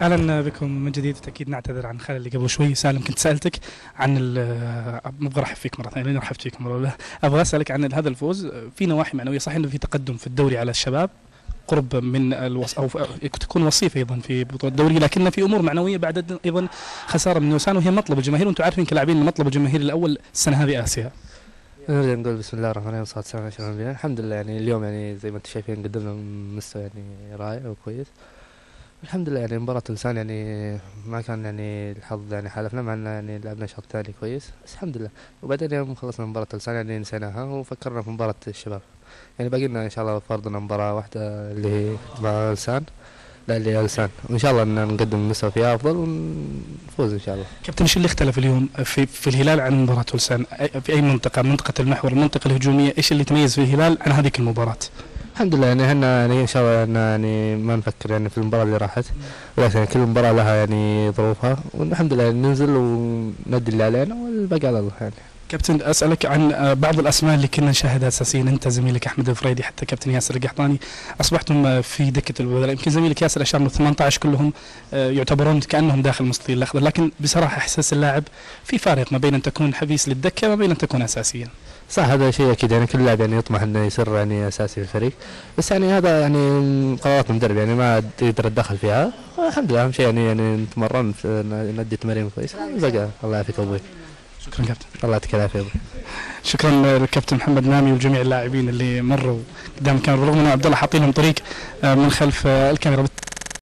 اهلا بكم من جديد. اكيد نعتذر عن الخلل اللي قبل شوي. سالم كنت سالتك عن مو برحب فيك مره ثانيه، لين رحبت فيك مره اولى. ابغى اسالك عن هذا الفوز في نواحي معنويه. صحيح انه في تقدم في الدوري على الشباب، قرب من او تكون وصيف ايضا في بطوله الدوري، لكن في امور معنويه بعد ايضا خساره من نوسان، وهي مطلب الجماهير، وانتم عارفين كلاعبين ان مطلب الجماهير الاول السنه هذه اسيا. نرجع نقول بسم الله الرحمن الرحيم والصلاة والسلام على أشرف الأنبياء. الحمد لله يعني اليوم يعني زي ما انتم شايفين قدمنا مستوى يعني رائع وكويس. الحمد لله يعني مباراة لسان يعني ما كان يعني الحظ يعني حالفنا، مع ان يعني لعبنا شوط ثاني كويس بس الحمد لله. وبعدين يوم خلصنا مباراة لسان يعني نسيناها وفكرنا في مباراة الشباب. يعني باقي لنا ان شاء الله فرضنا مباراة واحدة اللي هي مع لسان، لا اللي هي لسان، وان شاء الله ان نقدم مستوى فيها افضل ونفوز ان شاء الله. كابتن، ايش اللي اختلف اليوم في الهلال عن مباراة لسان؟ في اي منطقة؟ منطقة المحور، المنطقة الهجومية، ايش اللي تميز في الهلال عن هذيك المباراة؟ الحمد لله يعني احنا يعني ان شاء الله يعني ما نفكر يعني في المباراة اللي راحت، ولكن يعني كل مباراة لها يعني ظروفها، والحمد لله ننزل وندي اللي علينا والباقي على الله يعني. كابتن، اسالك عن بعض الاسماء اللي كنا نشاهدها اساسيا، انت زميلك احمد الفريدي، حتى كابتن ياسر القحطاني، اصبحتم في دكه البدلاء. يمكن زميلك ياسر اشار انه 18 كلهم يعتبرون كانهم داخل مستطيل الاخضر، لكن بصراحه احساس اللاعب في فارق ما بين ان تكون حبيس للدكه وما بين ان تكون اساسيا. صح، هذا شيء اكيد يعني كل لاعب يعني يطمح انه يصير يعني اساسي في الفريق، بس يعني هذا يعني قرارات المدرب يعني ما تقدر تدخل فيها. الحمد لله اهم شيء يعني نتمرن ندي تمارين كويسه بقى. الله يعافيك ابوي. شكرا كابتن. الله يعطيك العافيه ابوي. شكرا للكابتن محمد نامي وجميع اللاعبين اللي مروا قدام الكاميرا، رغم ان عبد الله حاطين لهم طريق من خلف الكاميرا.